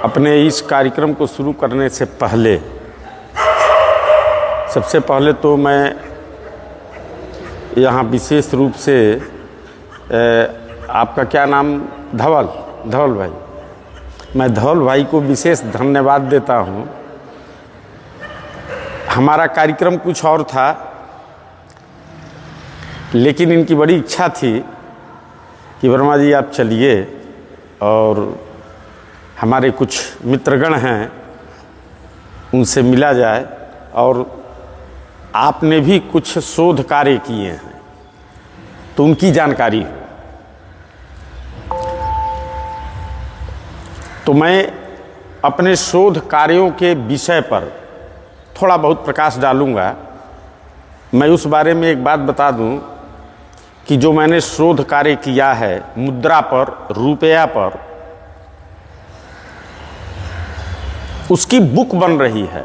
अपने इस कार्यक्रम को शुरू करने से पहले सबसे पहले तो मैं यहाँ विशेष रूप से आपका क्या नाम? धवल भाई, मैं धवल भाई को विशेष धन्यवाद देता हूँ। हमारा कार्यक्रम कुछ और था, लेकिन इनकी बड़ी इच्छा थी कि वर्मा जी आप चलिए और हमारे कुछ मित्रगण हैं उनसे मिला जाए, और आपने भी कुछ शोध कार्य किए हैं तो उनकी जानकारी हो। तो मैं अपने शोध कार्यों के विषय पर थोड़ा बहुत प्रकाश डालूंगा। मैं उस बारे में एक बात बता दूं कि जो मैंने शोध कार्य किया है मुद्रा पर, रुपया पर, उसकी बुक बन रही है।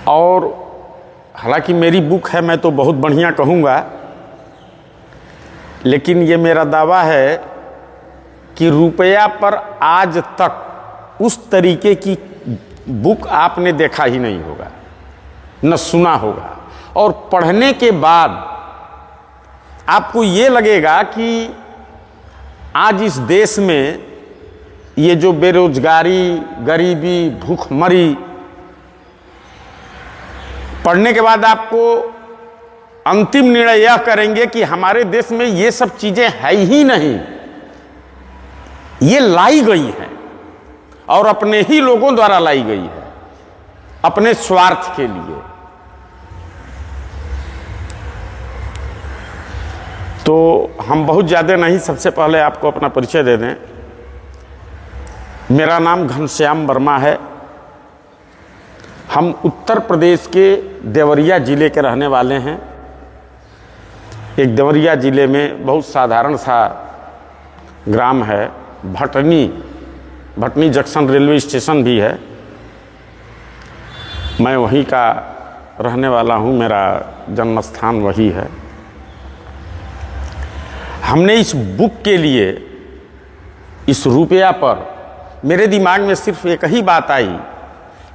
और हालांकि मेरी बुक है, मैं तो बहुत बढ़िया कहूँगा, लेकिन ये मेरा दावा है कि रुपया पर आज तक उस तरीके की बुक आपने देखा ही नहीं होगा, न सुना होगा। और पढ़ने के बाद आपको ये लगेगा कि आज इस देश में ये जो बेरोजगारी, गरीबी, भूखमरी, पढ़ने के बाद आपको अंतिम निर्णय यह करेंगे कि हमारे देश में ये सब चीजें है ही नहीं, ये लाई गई हैं और अपने ही लोगों द्वारा लाई गई है अपने स्वार्थ के लिए। तो हम बहुत ज़्यादा नहीं, सबसे पहले आपको अपना परिचय दे दें। मेरा नाम घनश्याम वर्मा है। हम उत्तर प्रदेश के देवरिया ज़िले के रहने वाले हैं। एक देवरिया ज़िले में बहुत साधारण सा ग्राम है भटनी जंक्शन रेलवे स्टेशन भी है। मैं वहीं का रहने वाला हूँ, मेरा जन्म स्थान वही है। हमने इस बुक के लिए, इस रुपया पर, मेरे दिमाग में सिर्फ एक ही बात आई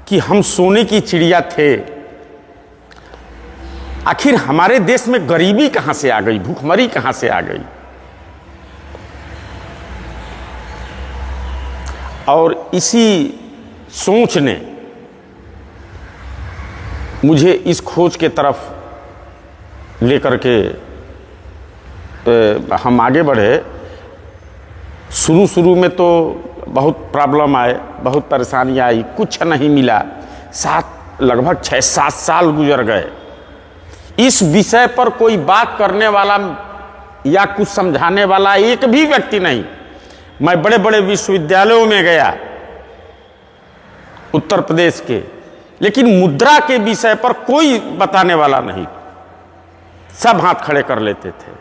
कि हम सोने की चिड़िया थे। आखिर हमारे देश में गरीबी कहाँ से आ गई, भूखमरी कहाँ से आ गई? और इसी सोच ने मुझे इस खोज के तरफ लेकर के हम आगे बढ़े। शुरू में तो बहुत प्रॉब्लम आए, बहुत परेशानियाँ आई, कुछ नहीं मिला। लगभग 6-7 साल गुजर गए। इस विषय पर कोई बात करने वाला या कुछ समझाने वाला एक भी व्यक्ति नहीं। मैं बड़े बड़े विश्वविद्यालयों में गया उत्तर प्रदेश के, लेकिन मुद्रा के विषय पर कोई बताने वाला नहीं। सब हाथ खड़े कर लेते थे।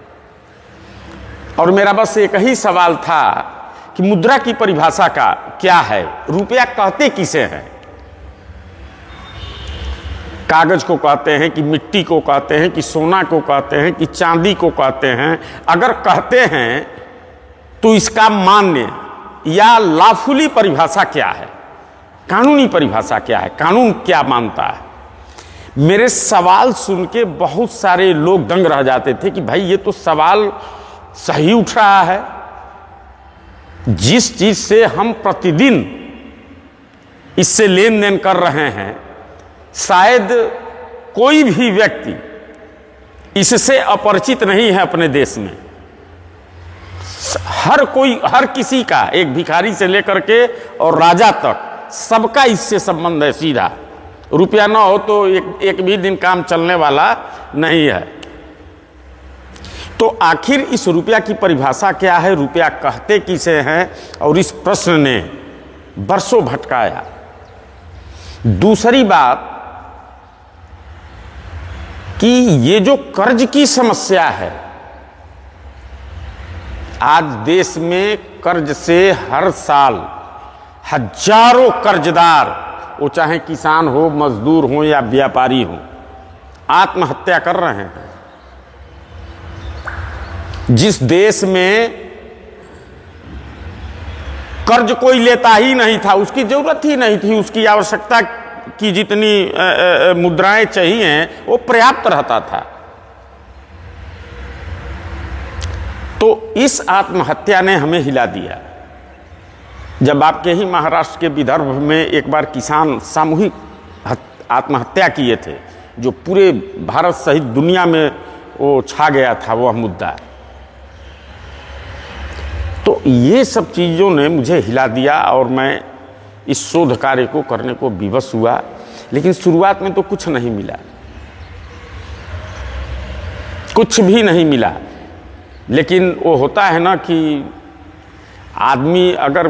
और मेरा बस एक ही सवाल था कि मुद्रा की परिभाषा का क्या है, रुपया कहते किसे हैं? कागज को कहते हैं कि मिट्टी को कहते हैं कि सोना को कहते हैं कि चांदी को कहते हैं? अगर कहते हैं तो इसका मान्य या लॉफुली परिभाषा क्या है, कानूनी परिभाषा क्या है, कानून क्या मानता है? मेरे सवाल सुन के बहुत सारे लोग दंग रह जाते थे कि भाई ये तो सवाल सही उठ रहा है। जिस चीज से हम प्रतिदिन इससे लेन देन कर रहे हैं, शायद कोई भी व्यक्ति इससे अपरिचित नहीं है अपने देश में। हर किसी का, एक भिखारी से लेकर के और राजा तक, सबका इससे संबंध है सीधा। रुपया ना हो तो एक भी दिन काम चलने वाला नहीं है। तो आखिर इस रुपया की परिभाषा क्या है, रुपया कहते किसे हैं? और इस प्रश्न ने बरसों भटकाया। दूसरी बात कि ये जो कर्ज की समस्या है, आज देश में कर्ज से हर साल हजारों कर्जदार, वो चाहे किसान हो, मजदूर हो या व्यापारी हो, आत्महत्या कर रहे हैं। जिस देश में कर्ज कोई लेता ही नहीं था, उसकी जरूरत ही नहीं थी, उसकी आवश्यकता की जितनी मुद्राएं चाहिए वो पर्याप्त रहता था। तो इस आत्महत्या ने हमें हिला दिया। जब आपके ही महाराष्ट्र के विदर्भ में एक बार किसान सामूहिक आत्महत्या किए थे, जो पूरे भारत सहित दुनिया में वो छा गया था वह मुद्दा, तो ये सब चीज़ों ने मुझे हिला दिया और मैं इस शोध कार्य को करने को विवश हुआ। लेकिन शुरुआत में तो कुछ नहीं मिला, कुछ भी नहीं मिला। लेकिन वो होता है ना कि आदमी अगर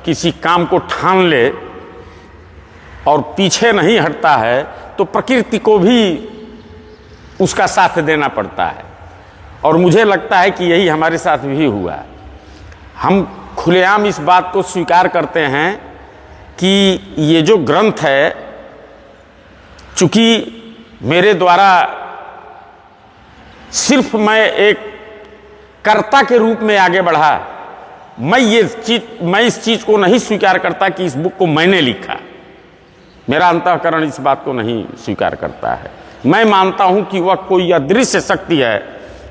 किसी काम को ठान ले और पीछे नहीं हटता है तो प्रकृति को भी उसका साथ देना पड़ता है। और मुझे लगता है कि यही हमारे साथ भी हुआ। हम खुलेआम इस बात को स्वीकार करते हैं कि ये जो ग्रंथ है, चूंकि मेरे द्वारा सिर्फ मैं एक कर्ता के रूप में आगे बढ़ा, मैं इस चीज को नहीं स्वीकार करता कि इस बुक को मैंने लिखा। मेरा अंतःकरण इस बात को नहीं स्वीकार करता है। मैं मानता हूं कि वह कोई अदृश्य शक्ति है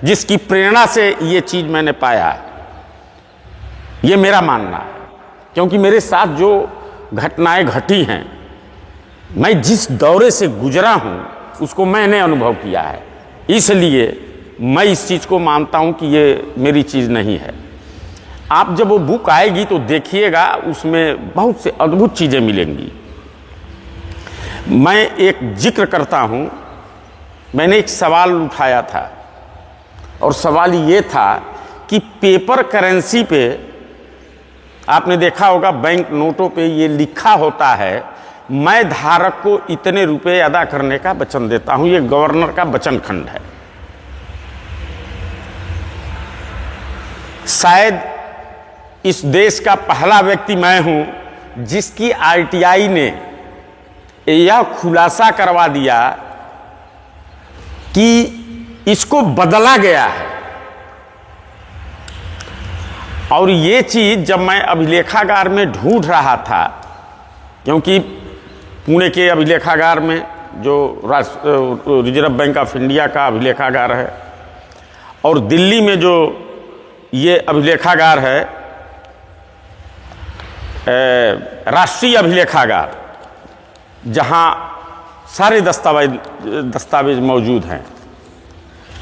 जिसकी प्रेरणा से ये चीज मैंने पाया है। ये मेरा मानना है, क्योंकि मेरे साथ जो घटनाएं घटी हैं, मैं जिस दौरे से गुजरा हूं उसको मैंने अनुभव किया है। इसलिए मैं इस चीज को मानता हूं कि ये मेरी चीज नहीं है। आप जब वो बुक आएगी तो देखिएगा, उसमें बहुत से अद्भुत चीजें मिलेंगी। मैं एक जिक्र करता हूं, मैंने एक सवाल उठाया था और सवाल ये था कि पेपर करेंसी पे, आपने देखा होगा बैंक नोटों पे ये लिखा होता है, मैं धारक को इतने रुपए अदा करने का वचन देता हूं। ये गवर्नर का वचन खंड है। शायद इस देश का पहला व्यक्ति मैं हूं जिसकी आरटीआई ने यह खुलासा करवा दिया कि इसको बदला गया है। और ये चीज जब मैं अभिलेखागार में ढूंढ रहा था, क्योंकि पुणे के अभिलेखागार में जो रिजर्व बैंक ऑफ इंडिया का अभिलेखागार है और दिल्ली में जो ये अभिलेखागार है, राष्ट्रीय अभिलेखागार, जहां सारे दस्तावेज मौजूद हैं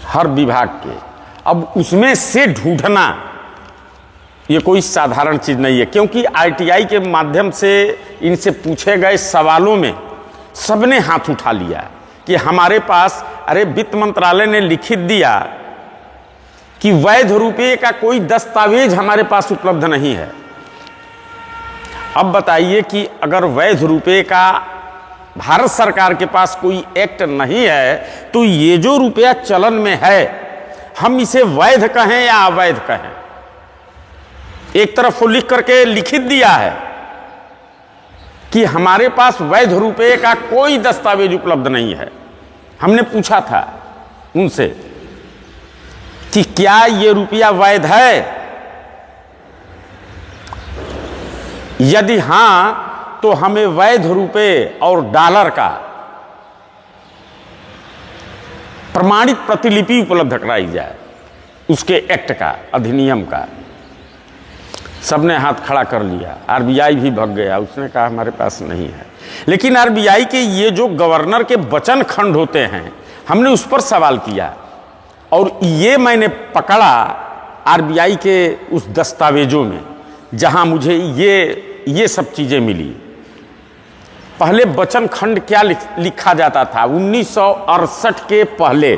हर विभाग के, अब उसमें से ढूंढना ये कोई साधारण चीज नहीं है। क्योंकि आरटीआई के माध्यम से इनसे पूछे गए सवालों में सबने हाथ उठा लिया कि हमारे पास, अरे वित्त मंत्रालय ने लिखित दिया कि वैध रुपये का कोई दस्तावेज हमारे पास उपलब्ध नहीं है। अब बताइए कि अगर वैध रुपये का भारत सरकार के पास कोई एक्ट नहीं है तो ये जो रुपया चलन में है, हम इसे वैध कहें या अवैध कहें? एक तरफ वो लिख करके लिखित दिया है कि हमारे पास वैध रुपये का कोई दस्तावेज उपलब्ध नहीं है। हमने पूछा था उनसे कि क्या ये रुपया वैध है? यदि हां तो हमें वैध रुपये और डॉलर का प्रमाणित प्रतिलिपि उपलब्ध कराई जाए, उसके एक्ट का, अधिनियम का। सबने हाथ खड़ा कर लिया। आरबीआई भी भग गया, उसने कहा हमारे पास नहीं है। लेकिन आरबीआई के ये जो गवर्नर के वचन खंड होते हैं, हमने उस पर सवाल किया और ये मैंने पकड़ा आरबीआई के उस दस्तावेजों में, जहां मुझे ये सब चीजें मिली। पहले वचन खंड क्या लिखा जाता था? 1968 के पहले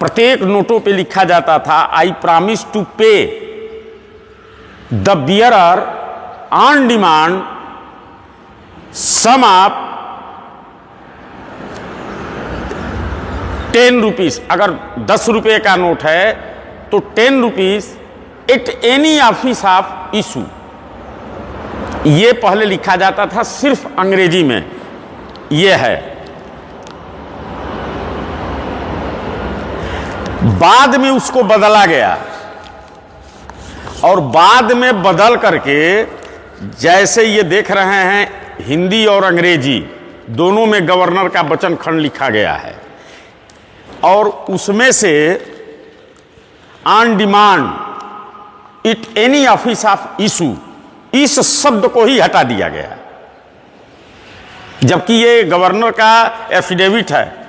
प्रत्येक नोटों पे लिखा जाता था, I promise to pay the bearer on demand sum of 10 rupees. अगर 10 रुपये का नोट है तो 10 rupees at any office of issue. ये पहले लिखा जाता था सिर्फ अंग्रेजी में। ये है, बाद में उसको बदला गया और बाद में बदल करके, जैसे ये देख रहे हैं हिंदी और अंग्रेजी दोनों में गवर्नर का वचन खंड लिखा गया है, और उसमें से on demand it any office of issue, इस शब्द को ही हटा दिया गया, जबकि ये गवर्नर का एफिडेविट है।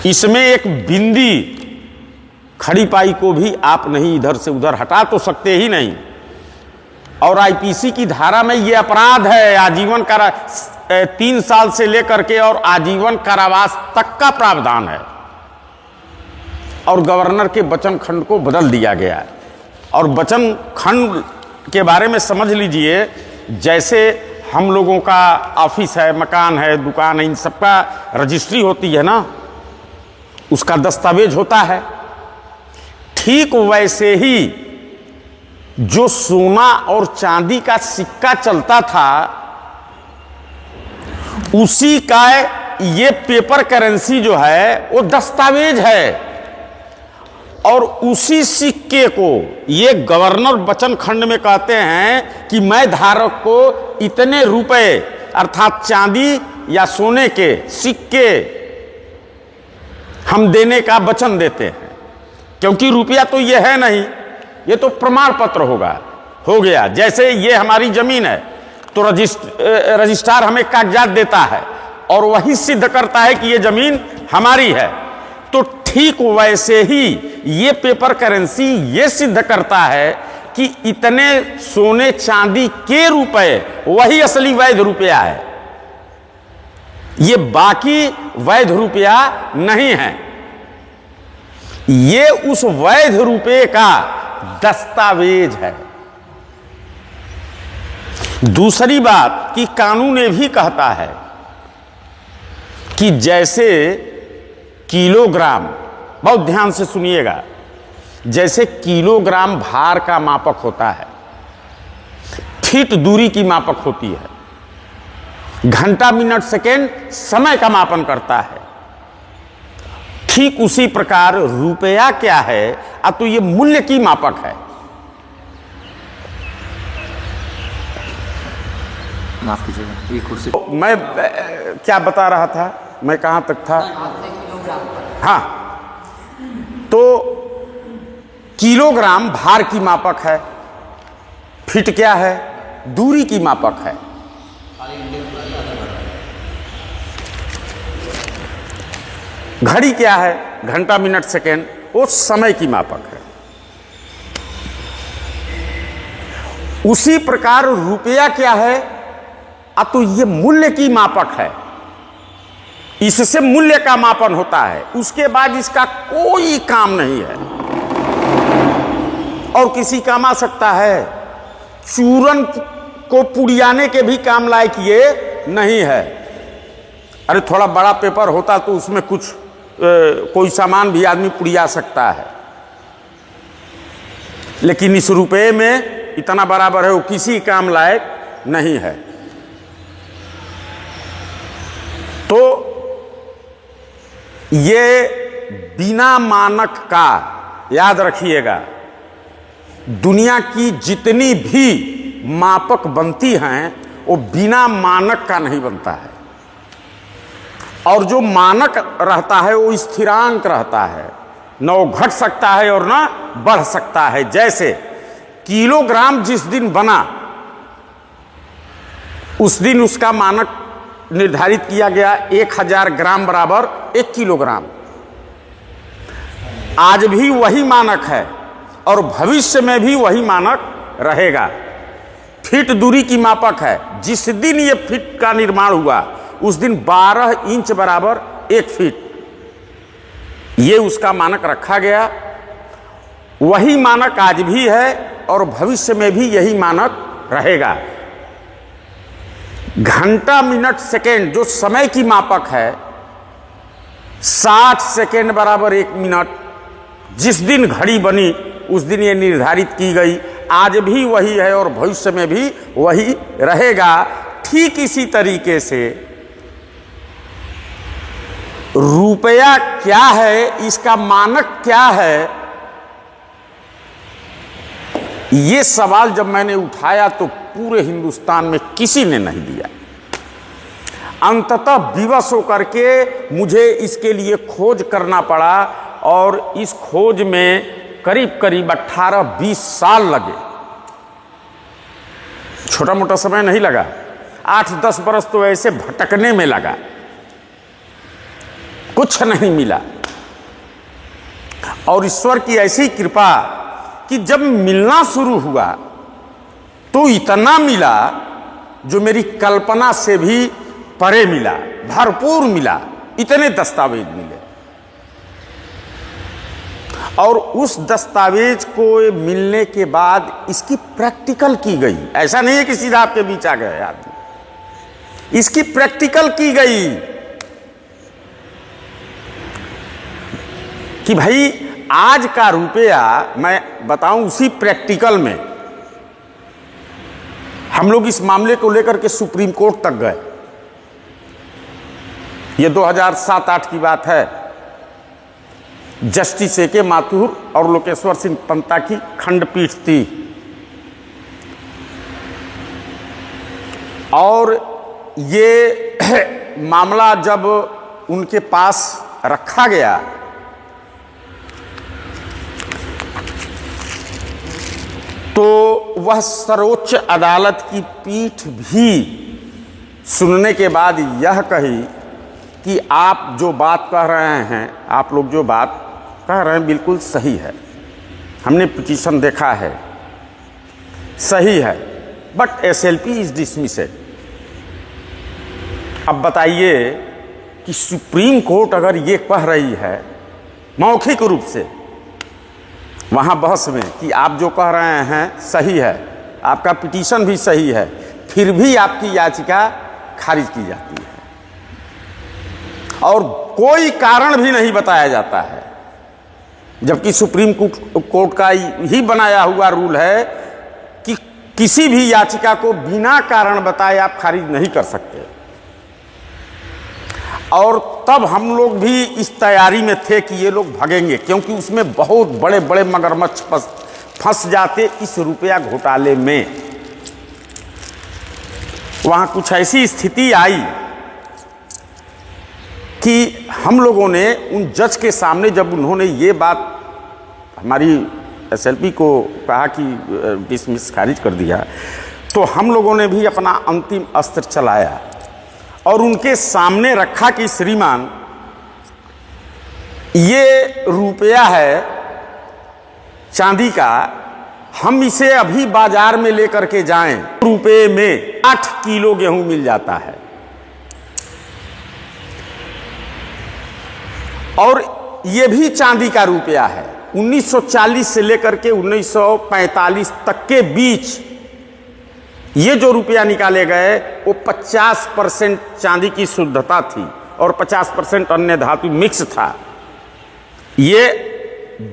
इसमें एक बिंदी खड़ी पाई को भी आप नहीं इधर से उधर हटा तो सकते ही नहीं। और आईपीसी की धारा में ये अपराध है, आजीवन 3 साल से लेकर के और आजीवन कारावास तक का प्रावधान है। और गवर्नर के वचन खंड को बदल दिया गया है। और वचन खंड के बारे में समझ लीजिए, जैसे हम लोगों का ऑफिस है, मकान है, दुकान है, इन सबका रजिस्ट्री होती है ना, उसका दस्तावेज होता है। ठीक वैसे ही जो सोना और चांदी का सिक्का चलता था, उसी का ये पेपर करेंसी जो है वो दस्तावेज है। और उसी सिक्के को ये गवर्नर वचन खंड में कहते हैं कि मैं धारक को इतने रुपए अर्थात चांदी या सोने के सिक्के हम देने का वचन देते हैं। क्योंकि रुपया तो ये है नहीं, ये तो प्रमाण पत्र हो गया। जैसे ये हमारी जमीन है तो रजिस्ट्रार हमें कागजात देता है और वही सिद्ध करता है कि ये जमीन हमारी है। तो ठीक वैसे ही ये पेपर करेंसी ये सिद्ध करता है कि इतने सोने चांदी के रुपए वही असली वैध रुपया है, ये बाकी वैध रुपया नहीं है। ये उस वैध रुपये का दस्तावेज है। दूसरी बात कि कानून ये भी कहता है कि जैसे किलोग्राम, बहुत ध्यान से सुनिएगा, जैसे किलोग्राम भार का मापक होता है, फीट दूरी की मापक होती है, घंटा मिनट सेकेंड समय का मापन करता है, ठीक उसी प्रकार रुपया क्या है, अब तो ये मूल्य की मापक है। माफ कीजिएगा, ये कुर्सी मैं क्या बता रहा था, मैं कहां तक था? हाँ, तो किलोग्राम भार की मापक है, फीट क्या है? दूरी की मापक है। घड़ी क्या है? घंटा मिनट सेकेंड, वो समय की मापक है। उसी प्रकार रुपया क्या है? अब तो ये मूल्य की मापक है, इससे मूल्य का मापन होता है, उसके बाद इसका कोई काम नहीं है और किसी काम आ सकता है। चूरन को पुड़ियाने के भी काम लायक ये नहीं है। अरे थोड़ा बड़ा पेपर होता तो उसमें कुछ कोई सामान भी आदमी पुड़िया सकता है, लेकिन इस रुपये में इतना बराबर है, वो किसी काम लायक नहीं है। तो ये बिना मानक का, याद रखिएगा, दुनिया की जितनी भी मापक बनती हैं वो बिना मानक का नहीं बनता है। और जो मानक रहता है वो स्थिरांक रहता है, न वो घट सकता है और न बढ़ सकता है। जैसे किलोग्राम जिस दिन बना उस दिन उसका मानक निर्धारित किया गया 1000 ग्राम बराबर 1 किलोग्राम। आज भी वही मानक है और भविष्य में भी वही मानक रहेगा। फीट दूरी की मापक है, जिस दिन ये फीट का निर्माण हुआ उस दिन 12 इंच बराबर 1 फीट, ये उसका मानक रखा गया। वही मानक आज भी है और भविष्य में भी यही मानक रहेगा। घंटा मिनट सेकेंड जो समय की मापक है, 60 सेकेंड बराबर 1 मिनट, जिस दिन घड़ी बनी उस दिन ये निर्धारित की गई, आज भी वही है और भविष्य में भी वही रहेगा। ठीक इसी तरीके से रुपया क्या है, इसका मानक क्या है, ये सवाल जब मैंने उठाया तो पूरे हिंदुस्तान में किसी ने नहीं दिया। अंततः विवश होकर के मुझे इसके लिए खोज करना पड़ा और इस खोज में करीब करीब 18-20 साल लगे। छोटा मोटा समय नहीं लगा, 8-10 बरस तो ऐसे भटकने में लगा, कुछ नहीं मिला। और ईश्वर की ऐसी कृपा कि जब मिलना शुरू हुआ तो इतना मिला जो मेरी कल्पना से भी परे मिला, भरपूर मिला। इतने दस्तावेज मिले और उस दस्तावेज को मिलने के बाद इसकी प्रैक्टिकल की गई। ऐसा नहीं है कि सीधा आपके बीच आ गए आदमी, इसकी प्रैक्टिकल की गई कि भाई आज का रुपया, मैं बताऊं उसी प्रैक्टिकल में हम लोग इस मामले को लेकर के सुप्रीम कोर्ट तक गए। ये 2007-8 की बात है। जस्टिस ए के माथुर और लोकेश्वर सिंह पंता की खंडपीठ थी और ये मामला जब उनके पास रखा गया तो वह सर्वोच्च अदालत की पीठ भी सुनने के बाद यह कही कि आप जो बात कह रहे हैं, आप लोग जो बात कह रहे हैं बिल्कुल सही है, हमने पिटीशन देखा है, सही है, बट एसएलपी इज डिसमिस्ड। अब बताइए कि सुप्रीम कोर्ट अगर ये कह रही है मौखिक रूप से वहाँ बहस में कि आप जो कह रहे हैं सही है, आपका पिटीशन भी सही है, फिर भी आपकी याचिका खारिज की जाती है और कोई कारण भी नहीं बताया जाता है, जबकि सुप्रीम कोर्ट का ही बनाया हुआ रूल है कि किसी भी याचिका को बिना कारण बताए आप खारिज नहीं कर सकते। और तब हम लोग भी इस तैयारी में थे कि ये लोग भागेंगे, क्योंकि उसमें बहुत बड़े बड़े मगरमच्छ फंस जाते इस रुपया घोटाले में। वहाँ कुछ ऐसी स्थिति आई कि हम लोगों ने उन जज के सामने जब उन्होंने ये बात हमारी एसएलपी को कहा कि डिसमिस खारिज कर दिया, तो हम लोगों ने भी अपना अंतिम अस्त्र चलाया और उनके सामने रखा कि श्रीमान ये रुपया है चांदी का, हम इसे अभी बाजार में लेकर के जाएं, रुपये में 8 किलो गेहूं मिल जाता है और ये भी चांदी का रुपया है। 1940 से लेकर के 1945 तक के बीच ये जो रुपया निकाले गए वो 50% चांदी की शुद्धता थी और 50% अन्य धातु मिक्स था। ये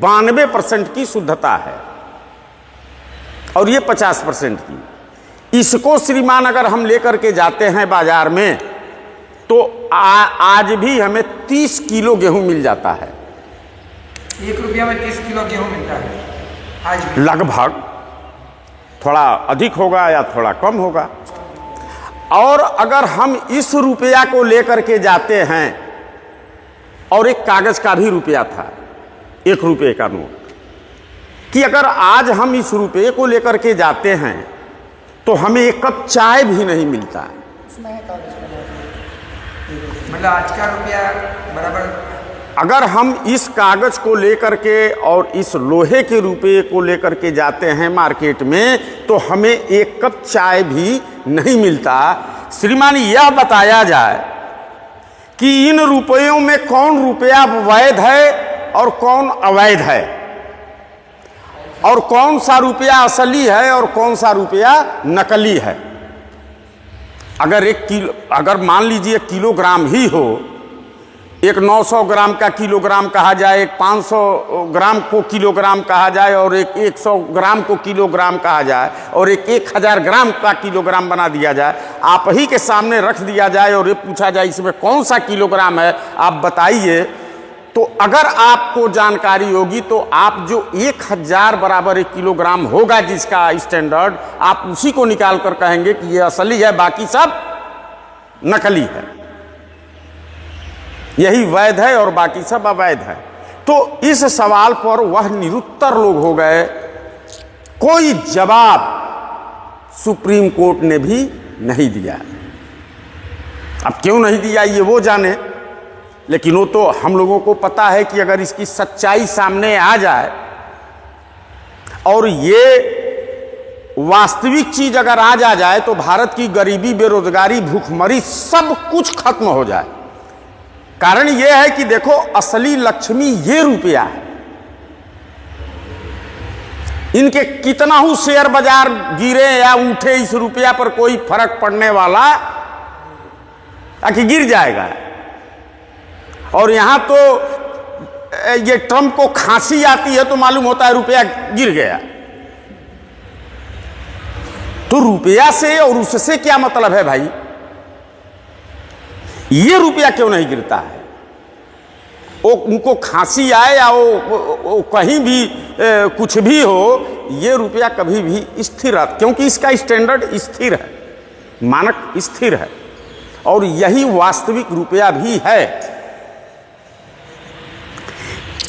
92% की शुद्धता है और ये 50% की। इसको श्रीमान अगर हम लेकर के जाते हैं बाजार में तो आज भी हमें 30 किलो गेहूं मिल जाता है। 1 रुपया में 30 किलो गेहूं मिलता है आज भी। लगभग, थोड़ा अधिक होगा या थोड़ा कम होगा। और अगर हम इस रुपया को लेकर के जाते हैं, और एक कागज का भी रुपया था, 1 रुपये का नोट, कि अगर आज हम इस रुपये को लेकर के जाते हैं तो हमें 1 कप चाय भी नहीं मिलता। मतलब आज का रुपया बराबर। अगर हम इस कागज को लेकर के और इस लोहे के रुपये को लेकर के जाते हैं मार्केट में तो हमें 1 कप चाय भी नहीं मिलता। श्रीमान यह बताया जाए कि इन रुपयों में कौन रुपया वैध है और कौन अवैध है, और कौन सा रुपया असली है और कौन सा रुपया नकली है। अगर 1 किलो, अगर मान लीजिए किलोग्राम ही हो, एक 900 ग्राम का किलोग्राम कहा जाए, एक 500 ग्राम को किलोग्राम कहा जाए और एक 100 ग्राम को किलोग्राम कहा जाए और एक 1000 ग्राम का किलोग्राम बना दिया जाए, आप ही के सामने रख दिया जाए और ये पूछा जाए इसमें कौन सा किलोग्राम है, आप बताइए, तो अगर आपको जानकारी होगी तो आप जो 1000 बराबर 1 किलोग्राम होगा जिसका स्टैंडर्ड, आप उसी को निकाल कर कहेंगे कि यह असली है, बाकी सब नकली है, यही वैध है और बाकी सब अवैध है। तो इस सवाल पर वह निरुत्तर लोग हो गए, कोई जवाब सुप्रीम कोर्ट ने भी नहीं दिया। अब क्यों नहीं दिया ये वो जाने, लेकिन वो तो हम लोगों को पता है कि अगर इसकी सच्चाई सामने आ जाए और ये वास्तविक चीज अगर आ जाए तो भारत की गरीबी, बेरोजगारी, भूखमरी सब कुछ खत्म हो जाए। कारण यह है कि देखो, असली लक्ष्मी ये रुपया है। इनके कितना ही शेयर बाजार गिरे या उठे, इस रुपया पर कोई फर्क पड़ने वाला कि गिर जाएगा। और यहां तो ये ट्रंप को खांसी आती है तो मालूम होता है रुपया गिर गया। तो रुपया से और उससे क्या मतलब है भाई? ये रुपया क्यों नहीं गिरता है? वो उनको खांसी आए या वो कहीं भी कुछ भी हो, ये रुपया कभी भी स्थिर है, क्योंकि इसका स्टैंडर्ड स्थिर है, मानक स्थिर है, और यही वास्तविक रुपया भी है।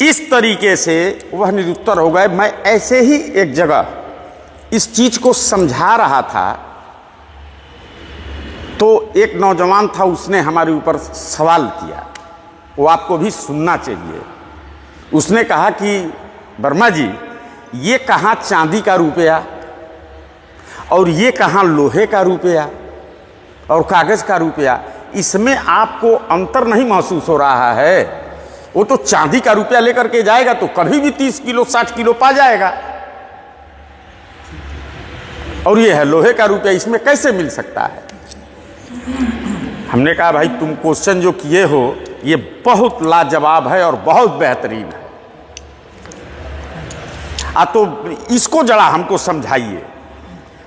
इस तरीके से वह निरुत्तर हो गए। मैं ऐसे ही एक जगह इस चीज को समझा रहा था तो एक नौजवान था, उसने हमारे ऊपर सवाल किया, वो आपको भी सुनना चाहिए। उसने कहा कि वर्मा जी, ये कहाँ चांदी का रुपया और ये कहाँ लोहे का रुपया और कागज का रुपया, इसमें आपको अंतर नहीं महसूस हो रहा है? वो तो चांदी का रुपया लेकर के जाएगा तो कभी भी 30 किलो 60 किलो पा जाएगा, और ये है लोहे का रुपया, इसमें कैसे मिल सकता है? हमने कहा भाई, तुम क्वेश्चन जो किए हो ये बहुत लाजवाब है और बहुत बेहतरीन है, तो इसको जरा हमको समझाइए।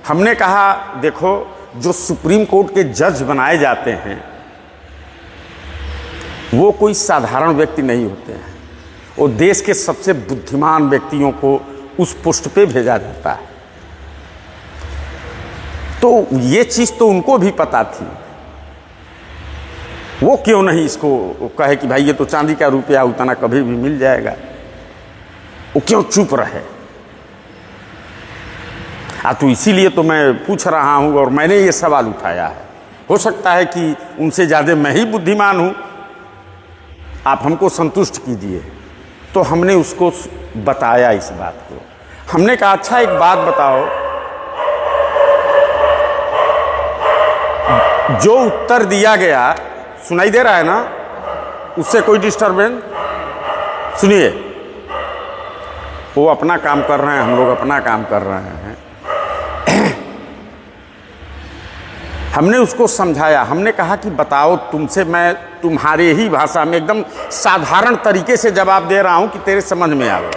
हमने कहा देखो, जो सुप्रीम कोर्ट के जज बनाए जाते हैं वो कोई साधारण व्यक्ति नहीं होते हैं, वो देश के सबसे बुद्धिमान व्यक्तियों को उस पोस्ट पे भेजा जाता है। तो ये चीज तो उनको भी पता थी, वो क्यों नहीं इसको कहे कि भाई ये तो चांदी का रुपया, उतना कभी भी मिल जाएगा? वो क्यों चुप रहे? तो इसीलिए तो मैं पूछ रहा हूं और मैंने ये सवाल उठाया है। हो सकता है कि उनसे ज्यादा मैं ही बुद्धिमान हूं, आप हमको संतुष्ट कीजिए। तो हमने उसको बताया इस बात को। हमने कहा अच्छा एक बात बताओ, जो उत्तर दिया गया सुनाई दे रहा है ना, उससे कोई डिस्टर्बेंस? सुनिए, वो अपना काम कर रहे हैं, हम लोग अपना काम कर रहे हैं। हमने उसको समझाया, हमने कहा कि बताओ, तुमसे मैं तुम्हारे ही भाषा में एकदम साधारण तरीके से जवाब दे रहा हूं कि तेरे समझ में आवे।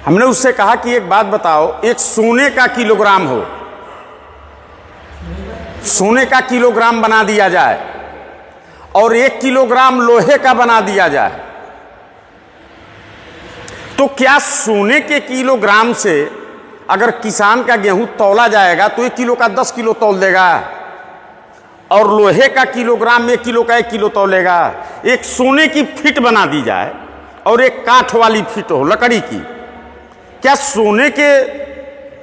हमने उससे कहा कि एक बात बताओ, एक सोने का किलोग्राम हो, सोने का किलोग्राम बना दिया जाए और 1 किलोग्राम लोहे का बना दिया जाए, तो क्या सोने के किलोग्राम से अगर किसान का गेहूं तौला जाएगा तो 1 किलो का 10 किलो तौल देगा, और लोहे का किलोग्राम 1 किलो का 1 किलो तौलेगा? एक सोने की फिट बना दी जाए और एक काठ वाली फिट हो लकड़ी की, क्या सोने के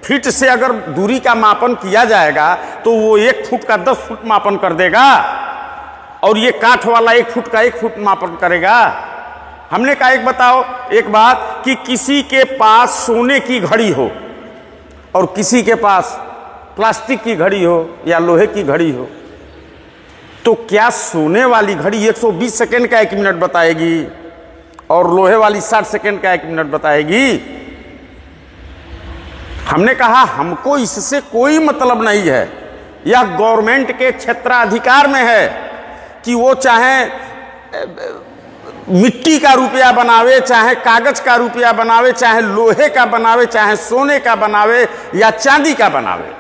फिट से अगर दूरी का मापन किया जाएगा तो वो 1 फुट का 10 फुट मापन कर देगा, और ये काठ वाला 1 फुट का 1 फुट मापन करेगा? हमने कहा एक बताओ एक बात, कि किसी के पास सोने की घड़ी हो और किसी के पास प्लास्टिक की घड़ी हो या लोहे की घड़ी हो, तो क्या सोने वाली घड़ी 120 सेकेंड का 1 मिनट बताएगी और लोहे वाली 60 सेकेंड का 1 मिनट बताएगी? हमने कहा हमको इससे कोई मतलब नहीं है, यह गवर्नमेंट के क्षेत्राधिकार में है कि वो चाहे मिट्टी का रुपया बनावे, चाहे कागज का रुपया बनावे, चाहे लोहे का बनावे, चाहे सोने का बनावे या चांदी का बनावे।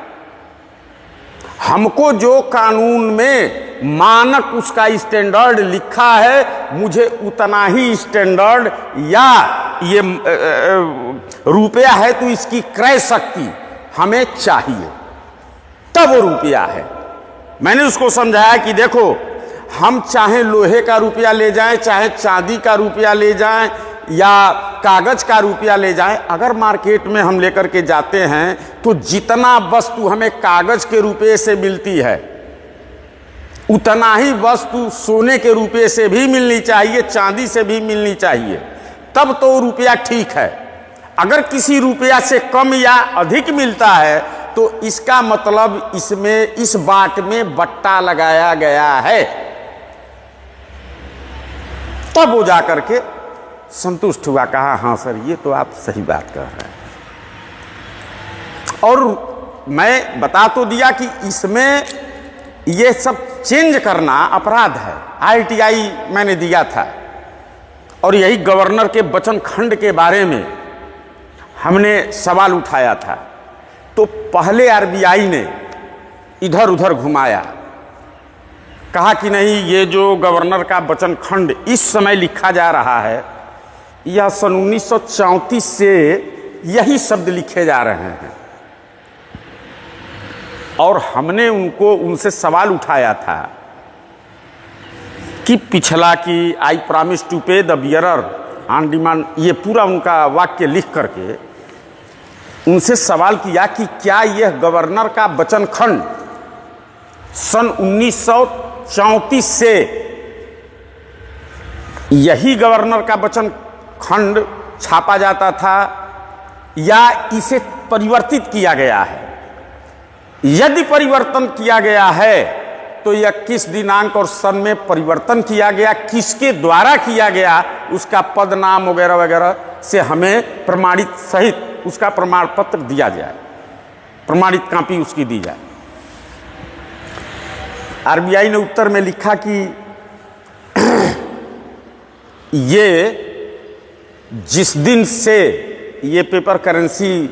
हमको जो कानून में मानक उसका स्टैंडर्ड लिखा है, मुझे उतना ही स्टैंडर्ड या ये रुपया है तो इसकी क्रय शक्ति हमें चाहिए, तब वो रुपया है। मैंने उसको समझाया कि देखो, हम चाहे लोहे का रुपया ले जाएं, चाहे चांदी का रुपया ले जाएं या कागज का रुपया ले जाएं, अगर मार्केट में हम लेकर के जाते हैं तो जितना वस्तु हमें कागज के रुपये से मिलती है उतना ही वस्तु सोने के रुपये से भी मिलनी चाहिए, चांदी से भी मिलनी चाहिए, तब तो रुपया ठीक है। अगर किसी रुपया से कम या अधिक मिलता है तो इसका मतलब इसमें, इस बाट में बट्टा लगाया गया है, तब वो जाकर के संतुष्ट हुआ, कहा हाँ सर ये तो आप सही बात कर रहे हैं। और मैं बता तो दिया कि इसमें ये सब चेंज करना अपराध है। ITI मैंने दिया था और यही गवर्नर के वचन खंड के बारे में हमने सवाल उठाया था, तो पहले RBI ने इधर उधर घुमाया, कहा कि नहीं ये जो गवर्नर का वचन खंड इस समय लिखा जा रहा है यह सन 1934 से यही शब्द लिखे जा रहे हैं। और हमने उनसे सवाल उठाया था कि पिछला कि आई promise to pay the bearer on demand, ये पूरा उनका वाक्य लिख करके उनसे सवाल किया कि क्या यह गवर्नर का वचन खंड सन 1934 से यही गवर्नर का वचन खंड छापा जाता था या इसे परिवर्तित किया गया है? यदि परिवर्तन किया गया है तो यह किस दिनांक और सन में परिवर्तन किया गया, किसके द्वारा किया गया, उसका पद नाम वगैरह वगैरह से हमें प्रमाणित सहित उसका प्रमाण पत्र दिया जाए, प्रमाणित कॉपी उसकी दी जाए। RBI ने उत्तर में लिखा कि ये जिस दिन से ये पेपर करेंसी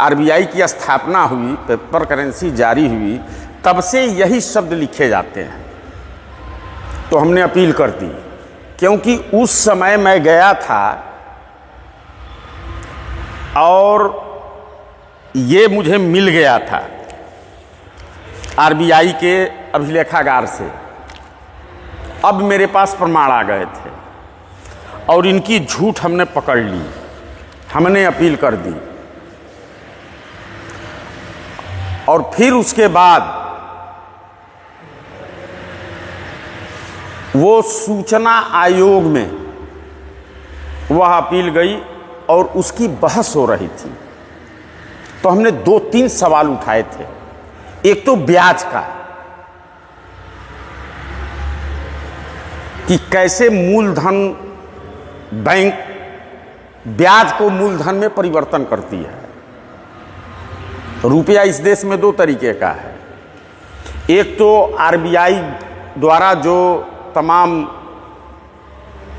RBI की स्थापना हुई, पेपर करेंसी जारी हुई, तब से यही शब्द लिखे जाते हैं। तो हमने अपील कर दी, क्योंकि उस समय मैं गया था और ये मुझे मिल गया था RBI के अभिलेखागार से। अब मेरे पास प्रमाण आ गए थे और इनकी झूठ हमने पकड़ ली, हमने अपील कर दी। और फिर उसके बाद वो सूचना आयोग में वह अपील गई और उसकी बहस हो रही थी। तो हमने 2-3 सवाल उठाए थे। एक तो ब्याज का, कि कैसे मूलधन बैंक ब्याज को मूलधन में परिवर्तन करती है। रुपया इस देश में 2 तरीके का है, एक तो RBI द्वारा जो तमाम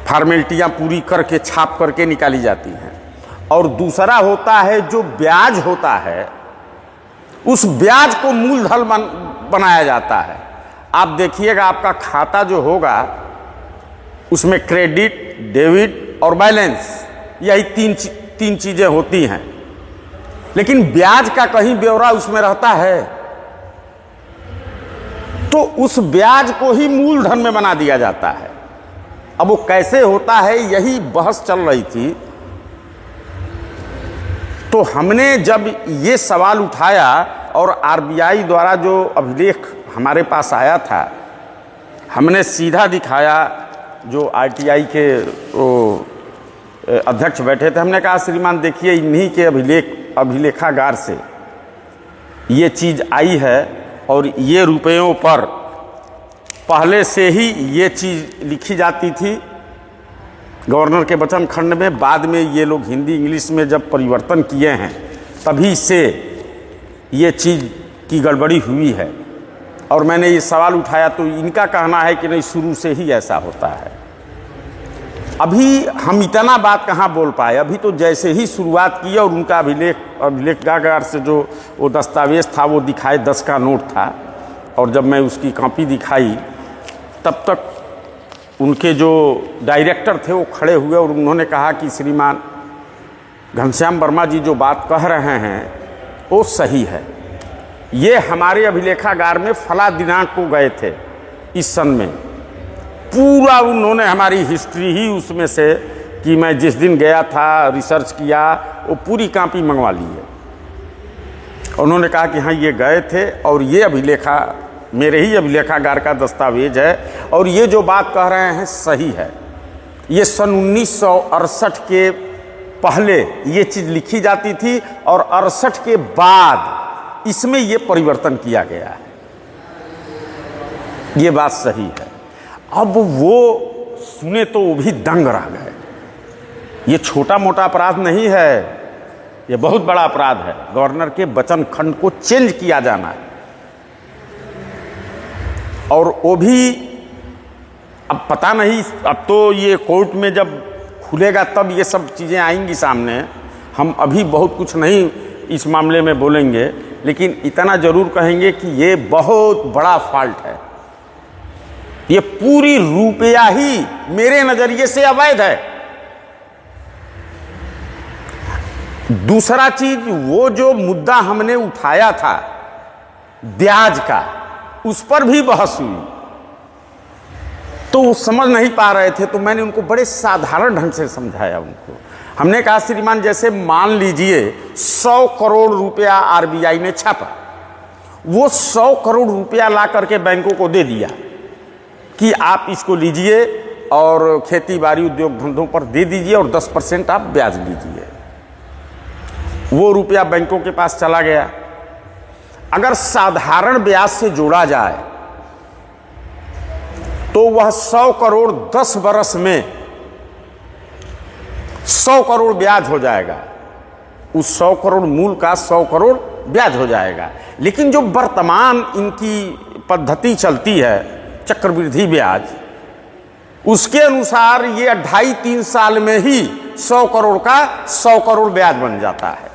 फॉर्मेलिटियां पूरी करके छाप करके निकाली जाती हैं, और दूसरा होता है जो ब्याज होता है, उस ब्याज को मूलधन बनाया जाता है। आप देखिएगा आपका खाता जो होगा उसमें क्रेडिट, डेबिट और बैलेंस, यही तीन चीजें होती हैं, लेकिन ब्याज का कहीं ब्यौरा उसमें रहता है। तो उस ब्याज को ही मूलधन में बना दिया जाता है। अब वो कैसे होता है, यही बहस चल रही थी। तो हमने जब ये सवाल उठाया और RBI द्वारा जो अभिलेख हमारे पास आया था, हमने सीधा दिखाया, जो ITI के अध्यक्ष बैठे थे, हमने कहा श्रीमान देखिए इन्हीं के अभिलेखागार से ये चीज़ आई है और ये रुपयों पर पहले से ही ये चीज़ लिखी जाती थी गवर्नर के वचन खंड में। बाद में ये लोग हिंदी इंग्लिश में जब परिवर्तन किए हैं तभी से ये चीज़ की गड़बड़ी हुई है। और मैंने ये सवाल उठाया तो इनका कहना है कि नहीं, शुरू से ही ऐसा होता है। अभी हम इतना बात कहाँ बोल पाए, अभी तो जैसे ही शुरुआत की और उनका अभिलेखागार से जो वो दस्तावेज था वो दिखाए, 10 का नोट था, और जब मैं उसकी कॉपी दिखाई तब तक उनके जो डायरेक्टर थे वो खड़े हुए और उन्होंने कहा कि श्रीमान घनश्याम वर्मा जी जो बात कह रहे हैं वो सही है। ये हमारे अभिलेखागार में फला दिनांक को गए थे इस सन में, पूरा उन्होंने हमारी हिस्ट्री ही उसमें से कि मैं जिस दिन गया था रिसर्च किया वो पूरी कॉपी मंगवा ली है। उन्होंने कहा कि हाँ ये गए थे और ये अभिलेखा मेरे ही अभिलेखागार का दस्तावेज है और ये जो बात कह रहे हैं सही है। ये सन 1968 के पहले ये चीज़ लिखी जाती थी और 68 के बाद इसमें ये परिवर्तन किया गया है। ये बात सही है। अब वो सुने तो वो भी दंग रह गए। ये छोटा मोटा अपराध नहीं है, ये बहुत बड़ा अपराध है। गवर्नर के वचन खंड को चेंज किया जाना है और वो भी अब पता नहीं, अब तो ये कोर्ट में जब खुलेगा तब ये सब चीज़ें आएंगी सामने। हम अभी बहुत कुछ नहीं इस मामले में बोलेंगे, लेकिन इतना ज़रूर कहेंगे कि ये बहुत बड़ा फॉल्ट है। ये पूरी रुपया ही मेरे नज़रिए से अवैध है। दूसरा चीज, वो जो मुद्दा हमने उठाया था ब्याज का, उस पर भी बहस हुई तो वो समझ नहीं पा रहे थे, तो मैंने उनको बड़े साधारण ढंग से समझाया उनको। हमने कहा श्रीमान जैसे मान लीजिए 100 करोड़ रुपया आरबीआई ने छापा, वो 100 करोड़ रुपया ला करके बैंकों को दे दिया कि आप इसको लीजिए और खेती बाड़ी उद्योग धंधों पर दे दीजिए और 10% आप ब्याज लीजिए। वो रुपया बैंकों के पास चला गया। अगर साधारण ब्याज से जोड़ा जाए तो वह 100 करोड़ 10 बरस में 100 करोड़ ब्याज हो जाएगा। उस 100 करोड़ मूल का 100 करोड़ ब्याज हो जाएगा। लेकिन जो वर्तमान इनकी पद्धति चलती है चक्रवृद्धि ब्याज, उसके अनुसार ये 2.5-3 साल में ही 100 करोड़ का 100 करोड़ ब्याज बन जाता है।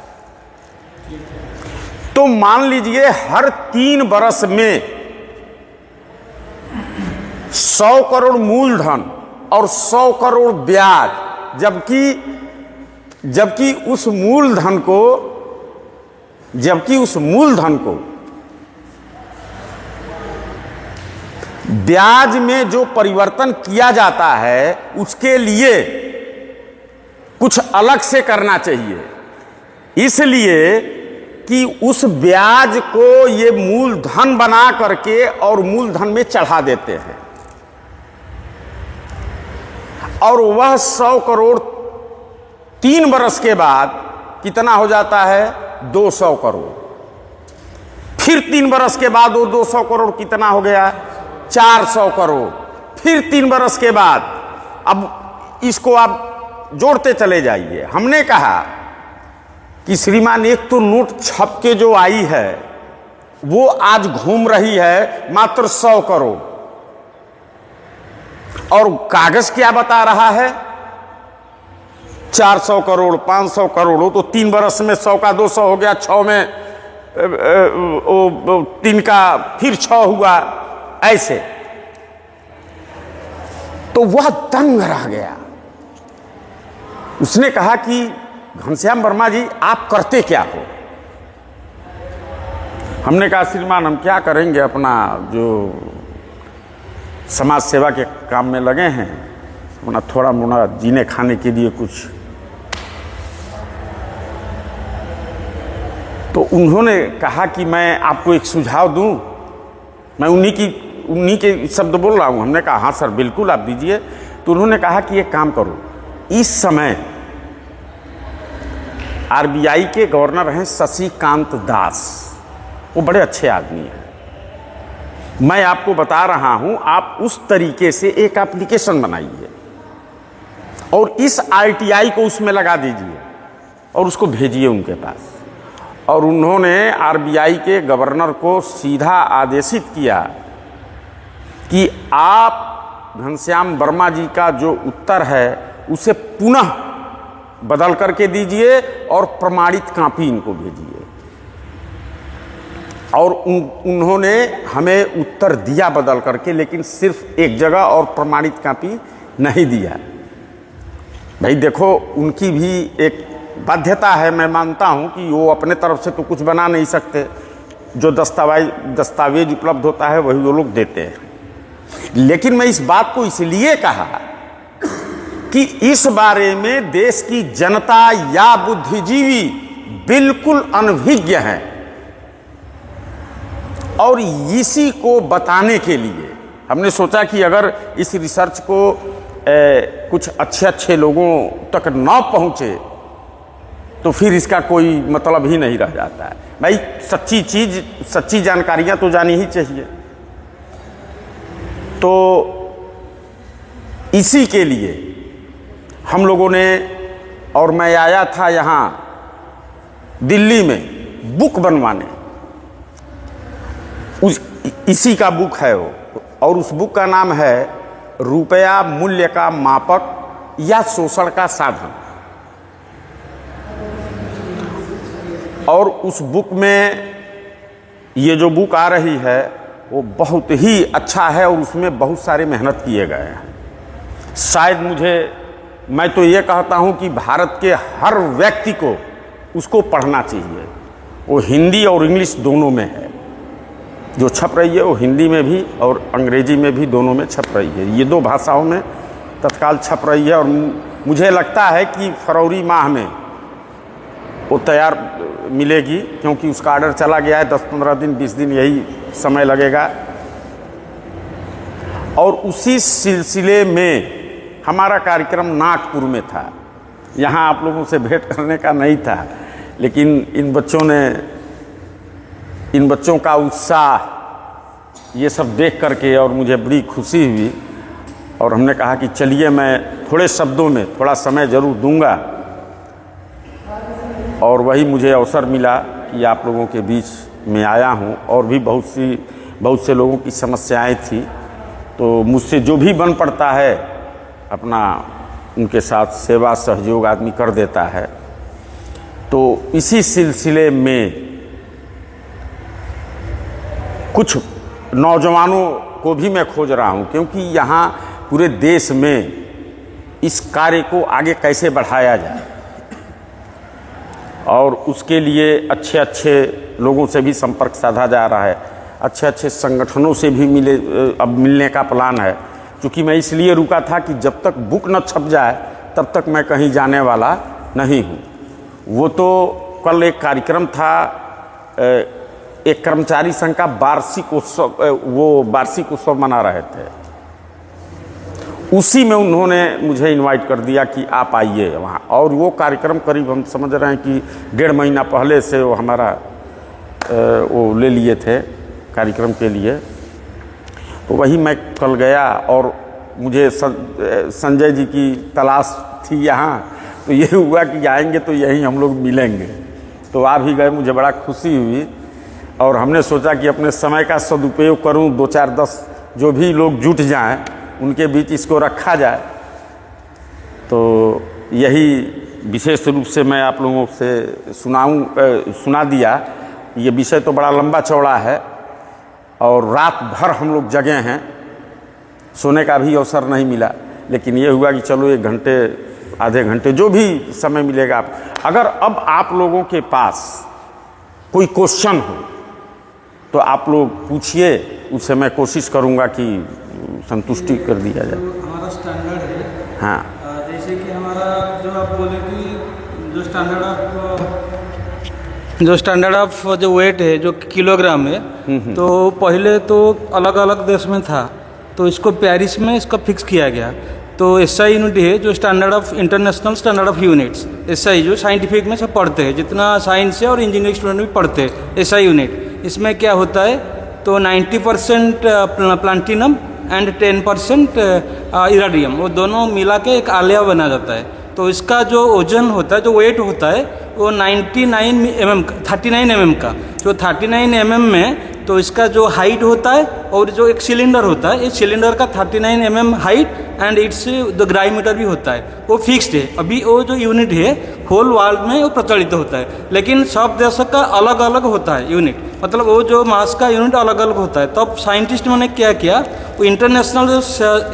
तो मान लीजिए हर 3 बरस में 100 करोड़ मूलधन और 100 करोड़ ब्याज, जबकि उस मूलधन को ब्याज में जो परिवर्तन किया जाता है उसके लिए कुछ अलग से करना चाहिए, इसलिए कि उस ब्याज को ये मूलधन बना करके और मूलधन में चढ़ा देते हैं और वह 100 करोड़ 3 बरस के बाद कितना हो जाता है 200 करोड़। फिर 3 बरस के बाद वो 200 करोड़ कितना हो गया 400 करोड़। फिर 3 बरस के बाद, अब इसको आप जोड़ते चले जाइए। हमने कहा कि श्रीमान एक तो नोट छप के जो आई है वो आज घूम रही है मात्र 100 करोड़ और कागज क्या बता रहा है 400 करोड़ 500 करोड़। वो तो 3 बरस में 100 का 200 हो गया, 6 में 3 का फिर 6 हुआ, ऐसे। तो वह दंग रह गया। उसने कहा कि घनश्याम वर्मा जी आप करते क्या हो। हमने कहा श्रीमान हम क्या करेंगे, अपना जो समाज सेवा के काम में लगे हैं, अपना थोड़ा मोड़ा जीने खाने के लिए कुछ। तो उन्होंने कहा कि मैं आपको एक सुझाव दूं, मैं उन्हीं के शब्द बोल रहा हूं। हमने कहा हाँ सर बिल्कुल आप दीजिए। तो उन्होंने कहा कि एक काम करो, इस समय आरबीआई के गवर्नर हैं शशिकांत दास, वो बड़े अच्छे आदमी हैं। मैं आपको बता रहा हूं आप उस तरीके से एक एप्लीकेशन बनाइए और इस आरटीआई को उसमें लगा दीजिए और उसको भेजिए उनके पास। और उन्होंने आरबीआई के गवर्नर को सीधा आदेशित किया कि आप घनश्याम वर्मा जी का जो उत्तर है उसे पुनः बदल करके दीजिए और प्रमाणित कॉपी इनको भेजिए। और उन्होंने हमें उत्तर दिया बदल करके, लेकिन सिर्फ एक जगह और प्रमाणित कॉपी नहीं दिया। भाई देखो, उनकी भी एक बाध्यता है, मैं मानता हूं कि वो अपने तरफ से तो कुछ बना नहीं सकते, जो दस्तावेज उपलब्ध होता है वही वो लोग देते हैं। लेकिन मैं इस बात को इसलिए कहा कि इस बारे में देश की जनता या बुद्धिजीवी बिल्कुल अनभिज्ञ हैं, और इसी को बताने के लिए हमने सोचा कि अगर इस रिसर्च को कुछ अच्छे लोगों तक न पहुंचे तो फिर इसका कोई मतलब ही नहीं रह जाता है। भाई सच्ची जानकारियां तो जानी ही चाहिए। तो इसी के लिए हम लोगों ने, और मैं आया था यहाँ दिल्ली में बुक बनवाने, इसी का बुक है वो, और उस बुक का नाम है रुपया मूल्य का मापक या शोषण का साधन। और उस बुक में ये जो बुक आ रही है वो बहुत ही अच्छा है, और उसमें बहुत सारे मेहनत किए गए हैं। शायद मैं तो ये कहता हूँ कि भारत के हर व्यक्ति को उसको पढ़ना चाहिए। वो हिंदी और इंग्लिश दोनों में है, जो छप रही है वो हिंदी में भी और अंग्रेजी में भी, दोनों में छप रही है। ये दो भाषाओं में तत्काल छप रही है, और मुझे लगता है कि फरवरी माह में वो तैयार मिलेगी, क्योंकि उसका ऑर्डर चला गया है। 10-15 दिन 20 दिन यही समय लगेगा। और उसी सिलसिले में हमारा कार्यक्रम नागपुर में था। यहाँ आप लोगों से भेंट करने का नहीं था, लेकिन इन बच्चों का उत्साह ये सब देख करके और मुझे बड़ी खुशी हुई, और हमने कहा कि चलिए मैं थोड़े शब्दों में थोड़ा समय ज़रूर दूंगा। और वही मुझे अवसर मिला कि आप लोगों के बीच में आया हूँ। और भी बहुत से लोगों की समस्याएं थी, तो मुझसे जो भी बन पड़ता है अपना उनके साथ सेवा सहयोग आदमी कर देता है। तो इसी सिलसिले में कुछ नौजवानों को भी मैं खोज रहा हूँ, क्योंकि यहाँ पूरे देश में इस कार्य को आगे कैसे बढ़ाया जाए, और उसके लिए अच्छे लोगों से भी संपर्क साधा जा रहा है। अच्छे संगठनों से भी अब मिलने का प्लान है। क्योंकि मैं इसलिए रुका था कि जब तक बुक न छप जाए तब तक मैं कहीं जाने वाला नहीं हूँ। वो तो कल एक कार्यक्रम था, एक कर्मचारी संघ का वार्षिक उत्सव मना रहे थे। उसी में उन्होंने मुझे इनवाइट कर दिया कि आप आइए वहाँ। और वो कार्यक्रम करीब हम समझ रहे हैं कि 1.5 महीना पहले से वो हमारा वो ले लिए थे कार्यक्रम के लिए। तो वही मैं कल गया, और मुझे संजय जी की तलाश थी यहाँ, तो ये हुआ कि आएंगे तो यहीं हम लोग मिलेंगे। तो आ भी गए, मुझे बड़ा खुशी हुई। और हमने सोचा कि अपने समय का सदुपयोग करूं, 2-4-10 जो भी लोग जुट जाएं उनके बीच इसको रखा जाए। तो यही विशेष रूप से मैं आप लोगों से सुना दिया। ये विषय तो बड़ा लंबा चौड़ा है, और रात भर हम लोग जगे हैं, सोने का भी अवसर नहीं मिला। लेकिन ये हुआ कि चलो 1 घंटे आधे घंटे जो भी समय मिलेगा, अगर अब आप लोगों के पास कोई क्वेश्चन हो तो आप लोग पूछिए, उससे मैं कोशिश करूंगा कि संतुष्टि कर दिया जाए। तो हमारा स्टैंडर्ड है, हाँ, जैसे कि हमारा जो आप बोले कि जो स्टैंडर्ड ऑफ जो वेट है, जो किलोग्राम है, तो पहले तो अलग अलग देश में था, तो इसको पेरिस में इसका फिक्स किया गया। तो SI यूनिट है जो standard of international standard of units, SI जो साइंटिफिक में सब पढ़ते हैं, जितना साइंस है और इंजीनियरिंग स्टूडेंट भी पढ़ते हैं SI यूनिट। इसमें क्या होता है, तो 90% प्लाटिनम एंड 10% इराडियम, वो दोनों मिला के एक आलिया बना जाता है। तो इसका जो वजन होता है, जो वेट होता है, वो 39 mm का। जो 39 mm में तो इसका जो हाइट होता है, और जो एक सिलेंडर होता है, इस सिलेंडर का 39 mm height and it's the diameter भी होता है, वो फिक्स्ड है। अभी वो जो यूनिट है होल वर्ल्ड में वो प्रचलित होता है, लेकिन सब देशों का अलग अलग होता है यूनिट, मतलब वो जो मास का यूनिट अलग अलग होता है। तब साइंटिस्ट ने क्या किया, वो इंटरनेशनल जो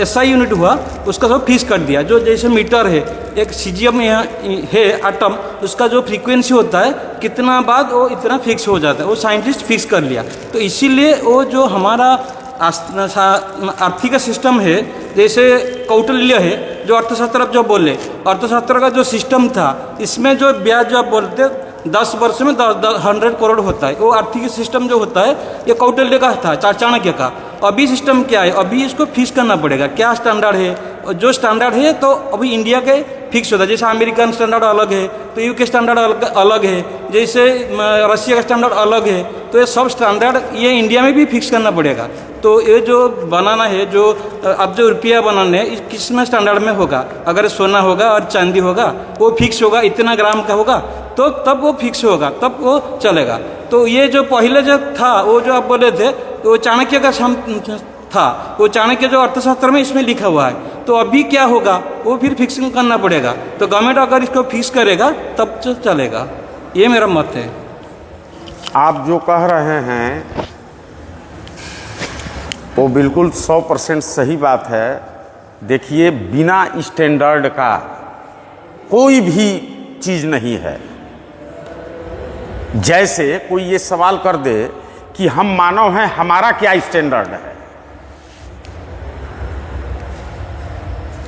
SI यूनिट हुआ उसका सब फिक्स कर दिया। जो जैसे मीटर है, एक सीजियम है एटम, उसका जो फ्रीक्वेंसी होता है कितना बाद वो इतना फिक्स हो जाता है, वो साइंटिस्ट फिक्स कर लिया। तो इसीलिए वो जो हमारा आर्थिक सिस्टम है, जैसे कौटिल्य है जो अर्थशास्त्र आप जो बोले, अर्थशास्त्र का जो सिस्टम था, इसमें जो ब्याज जो आप बोलते 10 वर्ष में 100 करोड़ होता है, वो आर्थिक सिस्टम जो होता है ये कौटिल्य का था, चाणक्य का। अभी सिस्टम क्या है, अभी इसको फिक्स करना पड़ेगा क्या स्टैंडर्ड है, जो स्टैंडर्ड है तो अभी इंडिया के फिक्स होता है। जैसे अमेरिकन स्टैंडर्ड अलग है तो यूके स्टैंडर्ड अलग है, जैसे रशिया का स्टैंडर्ड अलग है, तो ये सब स्टैंडर्ड ये इंडिया में भी फिक्स करना पड़ेगा। तो ये जो बनाना है, जो अब जो रुपया बनाने किस में स्टैंडर्ड में होगा, अगर सोना होगा और चांदी होगा वो फिक्स होगा, इतना ग्राम का होगा तो तब वो फिक्स होगा, तब वो चलेगा। तो ये जो पहले जो था वो जो आप बोले थे वो चाणक्य का था, वो चाणक्य जो अर्थशास्त्र में इसमें लिखा हुआ है। तो अभी क्या होगा, वो फिर फिक्सिंग करना पड़ेगा। तो गवर्नमेंट अगर इसको फिक्स करेगा तब तो चलेगा, ये मेरा मत है। आप जो कह रहे हैं वो बिल्कुल 100% सही बात है। देखिए, बिना स्टैंडर्ड का कोई भी चीज़ नहीं है। जैसे कोई ये सवाल कर दे कि हम मानव हैं, हमारा क्या स्टैंडर्ड है।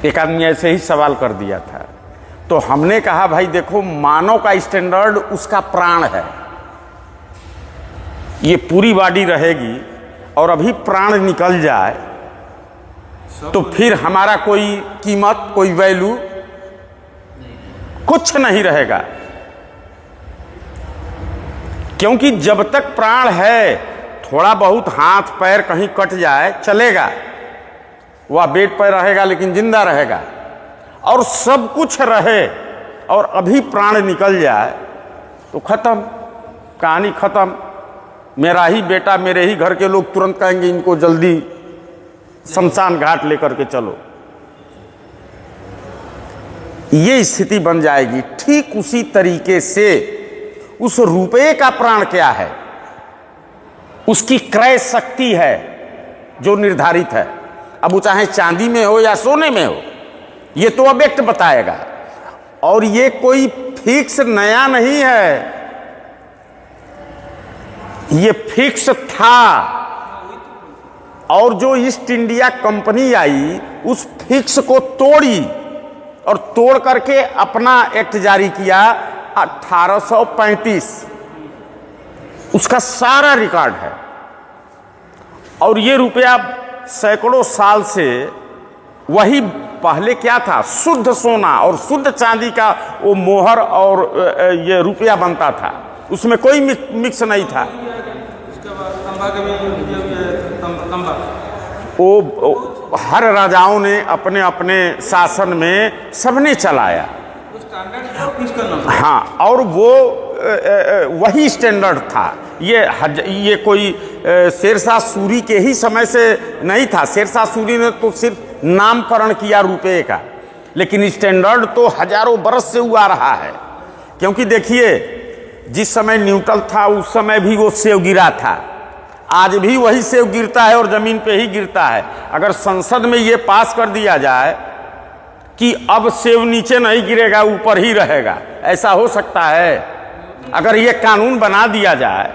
एक आदमी ऐसे ही सवाल कर दिया था, तो हमने कहा भाई देखो, मानव का स्टैंडर्ड उसका प्राण है। ये पूरी बॉडी रहेगी और अभी प्राण निकल जाए तो फिर हमारा कोई कीमत, कोई वैल्यू कुछ नहीं रहेगा। क्योंकि जब तक प्राण है, थोड़ा बहुत हाथ पैर कहीं कट जाए चलेगा, वह बेड पर रहेगा लेकिन जिंदा रहेगा। और सब कुछ रहे और अभी प्राण निकल जाए तो खत्म, कहानी खत्म। मेरा ही बेटा, मेरे ही घर के लोग तुरंत कहेंगे इनको जल्दी शमशान घाट लेकर के चलो। ये स्थिति बन जाएगी। ठीक उसी तरीके से उस रुपये का प्राण क्या है, उसकी क्रय शक्ति है जो निर्धारित है। अब वो चाहे चांदी में हो या सोने में हो, ये तो ऑब्जेक्ट बताएगा। और ये कोई फिक्स नया नहीं है, ये फिक्स था। और जो ईस्ट इंडिया कंपनी आई, उस फिक्स को तोड़ी और तोड़ करके अपना एक्ट जारी किया 1835। उसका सारा रिकॉर्ड है। और ये रुपया सैकड़ों साल से वही, पहले क्या था, शुद्ध सोना और शुद्ध चांदी का वो मोहर और ये रुपया बनता था, उसमें कोई मिक्स नहीं था। वो हर राजाओं ने अपने अपने शासन में सबने चलाया। हाँ, और वो वही स्टैंडर्ड था। ये कोई शेरशाह सूरी के ही समय से नहीं था। शेरशाह सूरी ने तो सिर्फ नामकरण किया रुपये का, लेकिन स्टैंडर्ड तो हजारों बरस से हुआ रहा है। क्योंकि देखिए, जिस समय न्यूटन था उस समय भी वो सेव गिरा था, आज भी वही सेव गिरता है और जमीन पे ही गिरता है। अगर संसद में ये पास कर दिया जाए कि अब सेव नीचे नहीं गिरेगा, ऊपर ही रहेगा, ऐसा हो सकता है? अगर ये कानून बना दिया जाए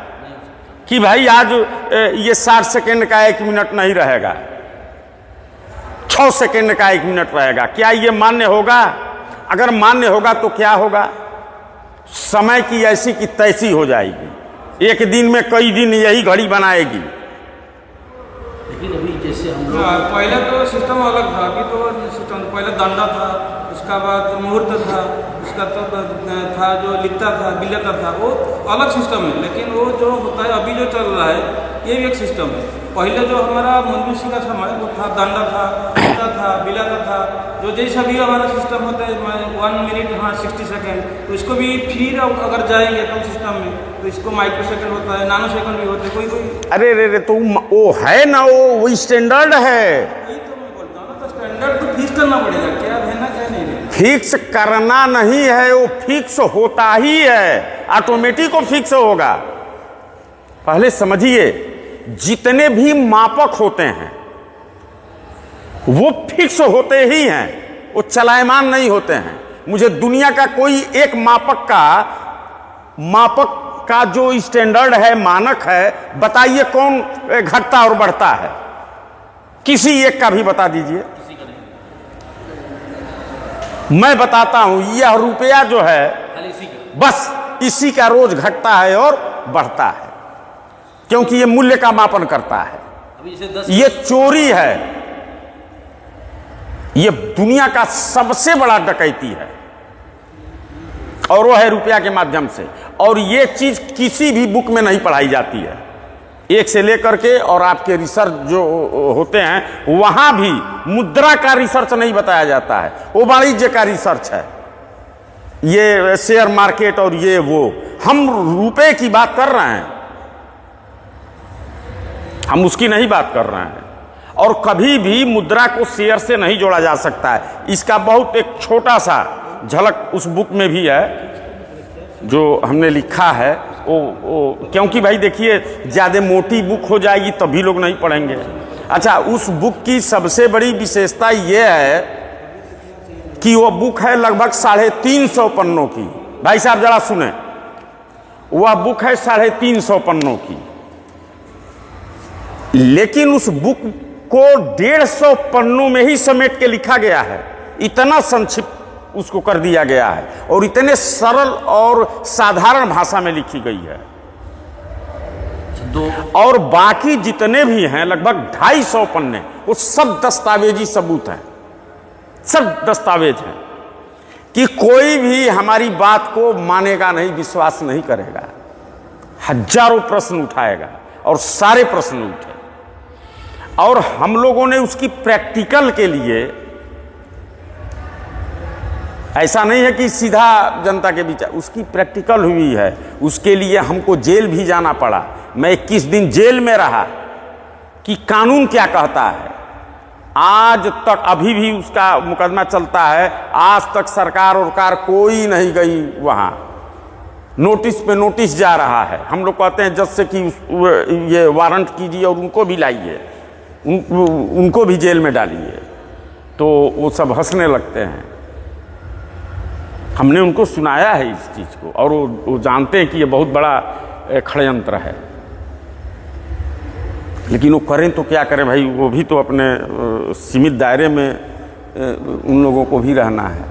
कि भाई आज ये 60 सेकेंड का 1 मिनट नहीं रहेगा, 6 सेकेंड का 1 मिनट रहेगा, क्या ये मान्य होगा? अगर मान्य होगा तो क्या होगा? समय की ऐसी की तैसी हो जाएगी। एक दिन में कई दिन यही घड़ी बनाएगी। लेकिन अभी जैसे हम लोग पहले तो सिस्टम अलग था, अभी तो सिस्टम पहले दंडा था, उसका बाद मुहूर्त था, उसका तो था जो लिखता था, बिलता था, वो अलग सिस्टम है। लेकिन वो जो होता है अभी जो चल रहा है ये भी एक सिस्टम है। पहले जो हमारा मनुष्य का समय वो था, दंडा था, लिखता था, बिलाता था, जो जैसा भी हमारा सिस्टम होता है 1 मिनट, हाँ 60 सेकेंड, तो इसको भी फिर अगर जाएंगे तो सिस्टम में तो इसको माइक्रो सेकेंड होता है, नानो सेकेंड भी होते हैं, कोई अरे रे रे, तो वो है ना, वो स्टैंडर्ड है। यही तो मैं बोलता हूँ ना, तो स्टैंडर्ड तो फिक्स करना पड़ेगा, क्या रहना क्या नहीं रहना। फिक्स करना नहीं है, वो फिक्स होता ही है, ऑटोमेटिक वो फिक्स होगा। पहले समझिए, जितने भी मापक होते हैं वो फिक्स होते ही हैं, वो चलायमान नहीं होते हैं। मुझे दुनिया का कोई एक मापक का जो स्टैंडर्ड है, मानक है, बताइए कौन घटता और बढ़ता है? किसी एक का भी बता दीजिए। मैं बताता हूं, यह रुपया जो है खाली इसी का। बस इसी का रोज घटता है और बढ़ता है, क्योंकि ये मूल्य का मापन करता है। अभी जैसे 10 ये चोरी है, ये दुनिया का सबसे बड़ा डकैती है, और वो है रुपया के माध्यम से। और ये चीज किसी भी बुक में नहीं पढ़ाई जाती है, एक से लेकर के और आपके रिसर्च जो होते हैं वहां भी मुद्रा का रिसर्च नहीं बताया जाता है, वो वाणिज्य का रिसर्च है, ये शेयर मार्केट और ये वो। हम रुपए की बात कर रहे हैं, हम उसकी नहीं बात कर रहे हैं। और कभी भी मुद्रा को शेयर से नहीं जोड़ा जा सकता है। इसका बहुत एक छोटा सा झलक उस बुक में भी है जो हमने लिखा है। वो क्योंकि भाई देखिए, ज़्यादा मोटी बुक हो जाएगी तभी लोग नहीं पढ़ेंगे। अच्छा, उस बुक की सबसे बड़ी विशेषता ये है कि वो बुक है लगभग 350 पन्नों की। भाई साहब जरा सुने, वह बुक है 350 पन्नों की, लेकिन उस बुक को 150 पन्नों में ही समेट के लिखा गया है। इतना संक्षिप्त उसको कर दिया गया है और इतने सरल और साधारण भाषा में लिखी गई है। और बाकी जितने भी हैं लगभग 250 पन्ने, वो सब दस्तावेजी सबूत हैं, सब दस्तावेज हैं कि कोई भी हमारी बात को मानेगा नहीं, विश्वास नहीं करेगा। हजारों प्रश्न उठाएगा और सारे प्रश्न उठे, और हम लोगों ने उसकी प्रैक्टिकल के लिए, ऐसा नहीं है कि सीधा जनता के बीच, उसकी प्रैक्टिकल हुई है। उसके लिए हमको जेल भी जाना पड़ा। मैं 21 दिन जेल में रहा कि कानून क्या कहता है। आज तक अभी भी उसका मुकदमा चलता है। आज तक सरकार और कार कोई नहीं गई वहाँ, नोटिस पे नोटिस जा रहा है। हम लोग कहते हैं जज से कि ये वारंट कीजिए और उनको भी लाइए, उनको भी जेल में डालिए, तो वो सब हंसने लगते हैं। हमने उनको सुनाया है इस चीज़ को, और वो जानते हैं कि ये बहुत बड़ा षड्यंत्र है, लेकिन वो करें तो क्या करें भाई, वो भी तो अपने सीमित दायरे में उन लोगों को भी रहना है।